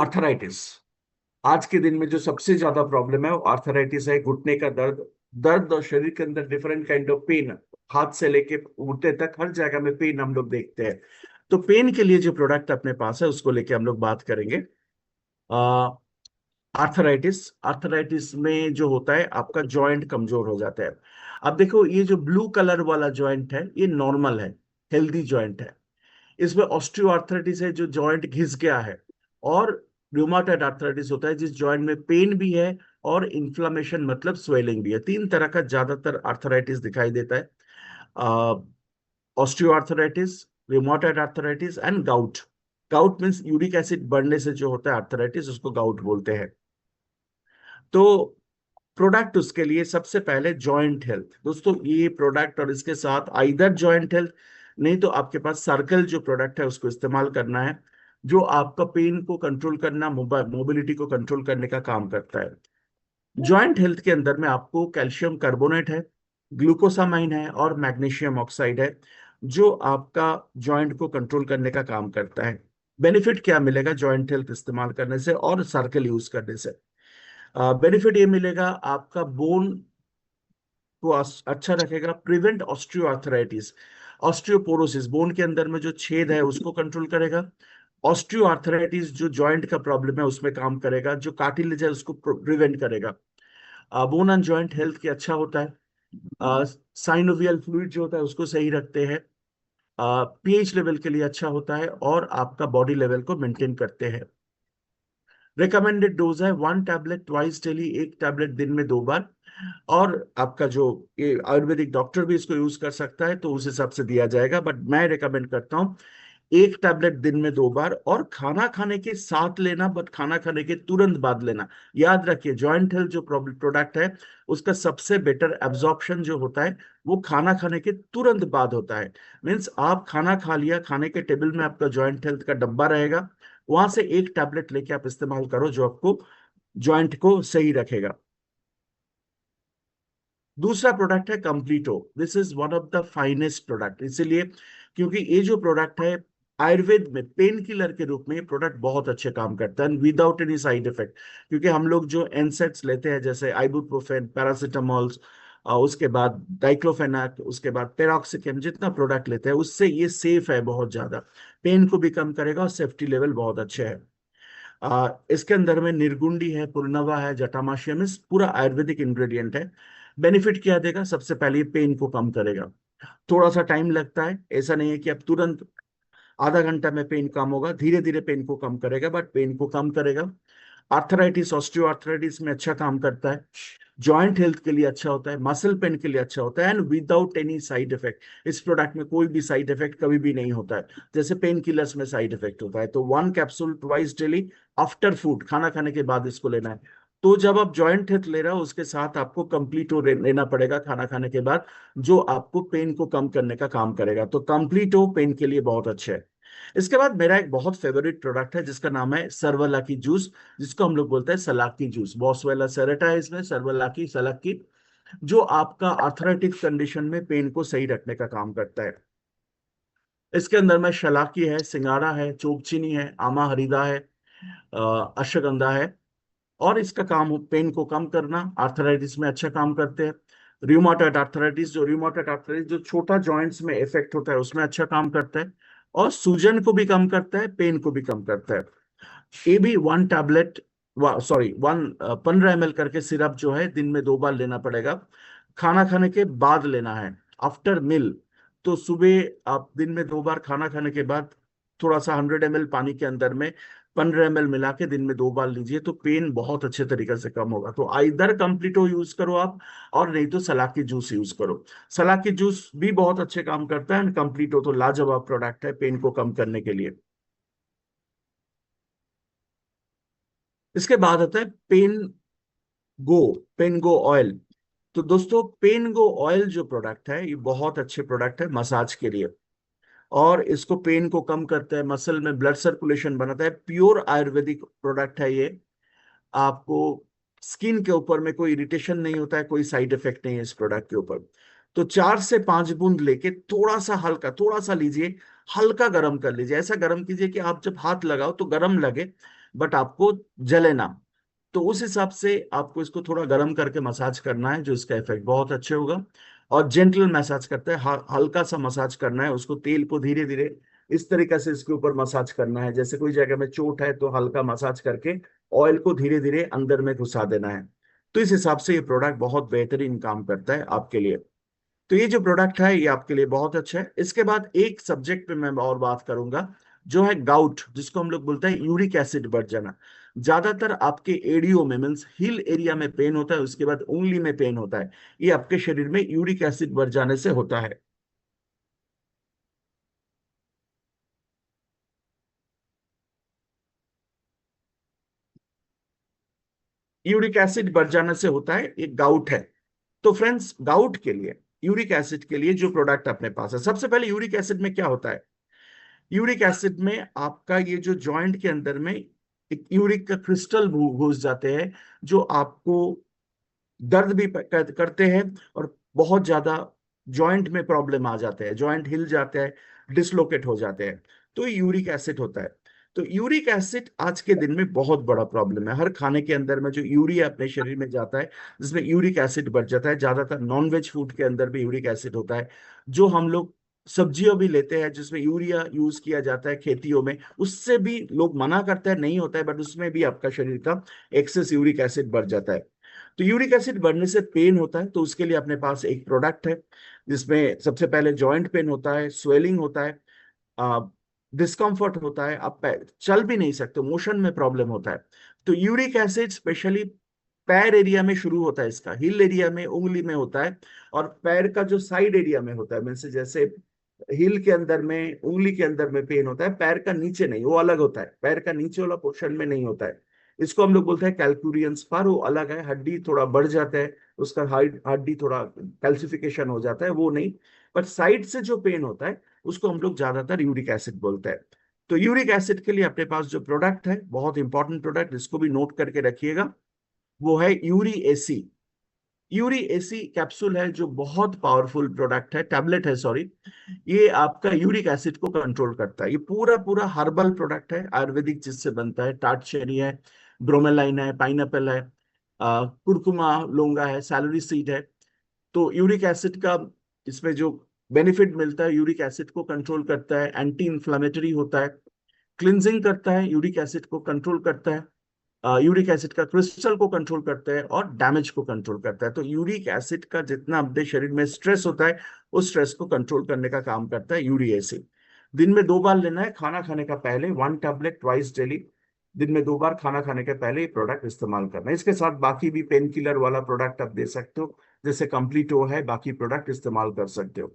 Arthritis. आज के दिन में जो सबसे ज्यादा प्रॉब्लम है वो आर्थराइटिस है, घुटने का दर्द। दर्द और शरीर के अंदर डिफरेंट काइंड ऑफ पेन, हाथ से लेके घुटने तक हर जगह में पेन हम लोग देखते हैं। तो पेन के लिए जो प्रोडक्ट अपने पास है उसको लेके हम लोग बात करेंगे। आर्थराइटिस। आर्थराइटिस में जो होता है आपका जॉइंट कमजोर हो जाता है। अब देखो, ये जो ब्लू कलर वाला जॉइंट है ये नॉर्मल है, हेल्दी जॉइंट है। इसमें ऑस्टियो आर्थराइटिस है जो जॉइंट घिस गया है, और रूमाटॉइड आर्थराइटिस होता है जिस जॉइंट में पेन भी है और इन्फ्लामेशन मतलब स्वेलिंग भी है। तीन तरह का ज्यादातर आर्थराइटिस दिखाई देता है। Osteo arthritis, rheumatoid arthritis and gout. Gout means uric acid बढ़ने से जो होता है आर्थराइटिस, उसको गाउट बोलते हैं। तो प्रोडक्ट उसके लिए सबसे पहले जॉइंट हेल्थ। दोस्तों, ये प्रोडक्ट और इसके साथ आइदर जॉइंट हेल्थ, नहीं तो आपके पास सर्कल जो प्रोडक्ट है उसको इस्तेमाल करना है, जो आपका पेन को कंट्रोल करना, मोबिलिटी को कंट्रोल करने का काम करता है। जॉइंट हेल्थ के अंदर में आपको कैल्शियम कार्बोनेट है, ग्लूकोसामाइन है और मैग्नीशियम ऑक्साइड है, जो आपका जॉइंट को कंट्रोल करने का काम करता है। बेनिफिट क्या मिलेगा जॉइंट हेल्थ इस्तेमाल करने से और सर्कल यूज करने से? बेनिफिट ये मिलेगा, आपका बोन को अच्छा रखेगा, प्रिवेंट ऑस्टियोआर्थराइटिस, ऑस्टियोपोरोसिस, बोन के अंदर में जो छेद है उसको कंट्रोल करेगा। ऑस्टियोआर्थराइटिस जो जॉइंट का प्रॉब्लम है उसमें काम करेगा, जो कार्टिलेज है उसको प्रिवेंट करेगा। बोन एंड जॉइंट हेल्थ के अच्छा होता है। साइनोवियल फ्लूइड जो होता है उसको सही रखते हैं। पीएच लेवल के लिए अच्छा होता है और आपका बॉडी लेवल को मेंटेन करते हैं। रिकमेंडेड डोज है 1 टैबलेट ट्वाइस डेली, एक टैबलेट दिन में 2 बार। और आपका जो ये आयुर्वेदिक डॉक्टर भी इसको यूज कर सकता है तो उस हिसाब से दिया जाएगा, बट मैं रिकमेंड करता हूँ 1 टैबलेट दिन में 2 बार, और खाना खाने के साथ लेना, बट खाना खाने के तुरंत बाद लेना। याद रखिए, जॉइंट हेल्थ जो प्रोडक्ट है उसका सबसे बेटर एब्जॉर्प्शन जो होता है वो खाना खाने के तुरंत बाद होता है। मीन्स आप खाना खा लिया, खाने के टेबल में आपका जॉइंट हेल्थ का डब्बा रहेगा, वहां से एक टैबलेट लेके आप इस्तेमाल करो जो आपको जॉइंट को सही रखेगा। दूसरा प्रोडक्ट है कंप्लीटो। This is one of the finest product, इसीलिए क्योंकि ये जो प्रोडक्ट है आयुर्वेद में पेन किलर के रूप में ये प्रोडक्ट बहुत अच्छे काम करता है विदाउट एनी साइड इफेक्ट। क्योंकि हम लोग जो एनसेट्स लेते हैं जैसे आइबुप्रोफेन, पैरासिटामोल्स, उसके बाद डाइक्लोफेनाक, उसके बाद पेरोक्सिकम, जितना प्रोडक्ट लेते हैं उससे ये सेफ है बहुत ज्यादा। पेन को भी कम करेगा और सेफ्टी लेवल बहुत अच्छे है। इसके अंदर में निर्गुंडी है, पुरनवा है, जटामाशियम, इस पूरा आयुर्वेदिक इंग्रेडिएंट है। बेनिफिट क्या देगा? सबसे पहले पेन को कम करेगा। थोड़ा सा टाइम लगता है, ऐसा नहीं है कि अब तुरंत आधा घंटा में पेन कम होगा, धीरे धीरे पेन को कम करेगा, बट पेन को कम करेगा। आर्थराइटिस, ऑस्टियो आर्थराइटिस में अच्छा काम करता है। जॉइंट हेल्थ के लिए अच्छा होता है, मसल पेन के लिए अच्छा होता है, and without any side effect. इस प्रोडक्ट में कोई भी साइड इफेक्ट कभी भी नहीं होता है, जैसे पेन किलर्स में साइड इफेक्ट होता है। तो 1 capsule twice daily after food, खाना खाने के बाद इसको लेना है। तो जब आप जॉइंट हेल्थ ले रहे हो उसके साथ आपको कंप्लीटो लेना पड़ेगा खाना खाने के बाद, जो आपको पेन को कम करने का काम करेगा। तो कंप्लीटो पेन के लिए बहुत अच्छा है। इसके बाद मेरा एक बहुत फेवरेट प्रोडक्ट है जिसका नाम है सर्वलाकी जूस, जिसको हम लोग बोलते हैं सलाकी जूस। बॉसवेला सेरेटा है इसमें, सर्वलाकी, सलाकी, जो आपका आर्थराइटिक कंडीशन में पेन को सही रखने का काम करता है। इसके अंदर में शलाकी है, सिंगाड़ा है, चोकचीनी है, आमा हरिदा है, अश्वगंधा है। और इसका काम पेन को कम करना, आर्थराइटिस में अच्छा काम करते हैं। र्यूमाटॉइड आर्थराइटिस जो छोटा जॉइंट्स में इफेक्ट होता है उसमें अच्छा काम करता है, और सूजन को भी कम करता है, पेन को भी कम करता है। ये भी 1 टैबलेट, सॉरी 15 ml करके सिरप जो है दिन में 2 बार लेना पड़ेगा। खाना खाने के बाद लेना है, आफ्टर मिल। तो सुबह आप दिन में 2 बार खाना खाने के बाद थोड़ा सा 100 ml पानी के अंदर में 15 ml मिला के दिन में 2 बार लीजिए, तो पेन बहुत अच्छे तरीके से कम होगा। तो आइदर कंप्लीटो यूज करो आप, और नहीं तो सलाकी जूस यूज करो। सलाकी जूस भी बहुत अच्छे काम करता है, एंड कंप्लीटो तो लाजवाब प्रोडक्ट है पेन को कम करने के लिए। इसके बाद आता है गो पेन गो ऑयल। तो दोस्तों, पेन गो ऑयल जो प्रोडक्ट है ये बहुत अच्छे प्रोडक्ट है मसाज के लिए, और इसको पेन को कम करता है, मसल में ब्लड सर्कुलेशन बनाता है, प्योर आयुर्वेदिक प्रोडक्ट है ये। आपको स्किन के ऊपर में कोई इरिटेशन नहीं होता है, कोई साइड इफेक्ट नहीं है इस प्रोडक्ट के ऊपर। तो 4 से 5 बूंद लेके थोड़ा सा हल्का, थोड़ा सा लीजिए, हल्का गर्म कर लीजिए, ऐसा गर्म कीजिए कि आप जब हाथ लगाओ तो गर्म लगे, बट आपको जले ना। तो उस हिसाब से आपको इसको थोड़ा गर्म करके मसाज करना है, जो इसका इफेक्ट बहुत अच्छे होगा। और जेंटल मसाज करते हैं, हल्का सा मसाज करना है उसको, तेल को धीरे धीरे इस तरीके से इसके ऊपर मसाज करना है, जैसे कोई जगह में चोट है तो हल्का मसाज करके ऑयल को धीरे धीरे अंदर में घुसा देना है। तो इस हिसाब से ये प्रोडक्ट बहुत बेहतरीन काम करता है आपके लिए। तो ये जो प्रोडक्ट है ये आपके लिए बहुत अच्छा है। इसके बाद एक सब्जेक्ट पे मैं और बात करूंगा, जो है गाउट, जिसको हम लोग बोलते हैं यूरिक एसिड बढ़ जाना। ज्यादातर आपके एडियो में, मीन्स हिल एरिया में पेन होता है, उसके बाद उंगली में पेन होता है, ये आपके शरीर में यूरिक एसिड बढ़ जाने से होता है। यूरिक एसिड बढ़ जाने से होता है, ये गाउट है। तो फ्रेंड्स, गाउट के लिए, यूरिक एसिड के लिए जो प्रोडक्ट अपने पास है, सबसे पहले यूरिक एसिड में क्या होता है। यूरिक एसिड में आपका ये जो जॉइंट के अंदर में एक यूरिक का क्रिस्टल घुस जाते हैं, जो आपको दर्द भी करते हैं, और बहुत ज्यादा जॉइंट में प्रॉब्लम आ जाते हैं, जॉइंट हिल जाते हैं, डिसलोकेट हो जाते हैं। तो यूरिक एसिड होता है। तो यूरिक एसिड आज के दिन में बहुत बड़ा प्रॉब्लम है। हर खाने के अंदर में जो यूरिया अपने शरीर में जाता है, जिसमें यूरिक एसिड बढ़ जाता है, ज्यादातर नॉन वेज फूड के अंदर भी यूरिक एसिड होता है। जो हम लोग सब्जियों भी लेते हैं जिसमें यूरिया यूज किया जाता है खेतियों में, उससे भी लोग मना करते हैं नहीं होता है, बट उसमें भी आपका शरीर का एक्सेस यूरिक एसिड बढ़ जाता है। तो यूरिक एसिड बढ़ने से पेन होता है, तो उसके लिए अपने पास एक प्रोडक्ट है, जिसमें सबसे पहले जॉइंट पेन होता है, स्वेलिंग होता है, डिस्कम्फर्ट होता है, आप चल भी नहीं सकते, मोशन में प्रॉब्लम होता है। तो यूरिक एसिड स्पेशली पैर एरिया में शुरू होता है, इसका हिल एरिया में, उंगली में होता है। और पैर का जो साइड एरिया में होता है, मीन्स जैसे हिल के अंदर में, उंगली के अंदर में पेन होता है, पैर का नीचे नहीं, वो अलग होता है, पैर का नीचे वाला पोर्शन में नहीं होता है। इसको हम लोग बोलते हैं कैलक्यूरियन स्पर, वो अलग है, हड्डी थोड़ा बढ़ जाता है, उसका हड्डी थोड़ा कैल्सिफिकेशन हो जाता है, वो नहीं। पर साइड से जो पेन होता है उसको हम लोग ज्यादातर यूरिक एसिड बोलते हैं। तो यूरिक एसिड के लिए अपने पास जो प्रोडक्ट है, बहुत इंपॉर्टेंट प्रोडक्ट, इसको भी नोट करके रखिएगा, वो है Yuri AC. Yuri AC capsule है, जो बहुत पावरफुल प्रोडक्ट है, टैबलेट है सॉरी। ये आपका यूरिक एसिड को कंट्रोल करता है। ये पूरा पूरा हर्बल प्रोडक्ट है, आयुर्वेदिक जिससे बनता है, टाट चेरी है, ब्रोमेलाइन है, पाइनएप्पल है, कुरकुमा लोंगा है, सैलरी सीड है। तो यूरिक एसिड का इसमें जो बेनिफिट मिलता है, यूरिक एसिड को कंट्रोल करता है, एंटी इंफ्लेमेटरी होता है, क्लिनजिंग करता है, यूरिक एसिड को कंट्रोल करता है, यूरिक एसिड का क्रिस्टल को कंट्रोल करता है, और डैमेज को कंट्रोल करता है। तो यूरिक एसिड का जितना अपने शरीर में स्ट्रेस होता है, उस स्ट्रेस को कंट्रोल करने का काम करता है यूरिक एसिड। दिन में 2 बार लेना है, खाना खाने का पहले 1 टैबलेट ट्वाइस डेली। दिन में 2 बार खाना खाने के पहले ये प्रोडक्ट इस्तेमाल करना है। इसके साथ बाकी भी पेन किलर वाला प्रोडक्ट आप दे सकते हो, जैसे कंप्लीट हो है, बाकी प्रोडक्ट इस्तेमाल कर सकते हो।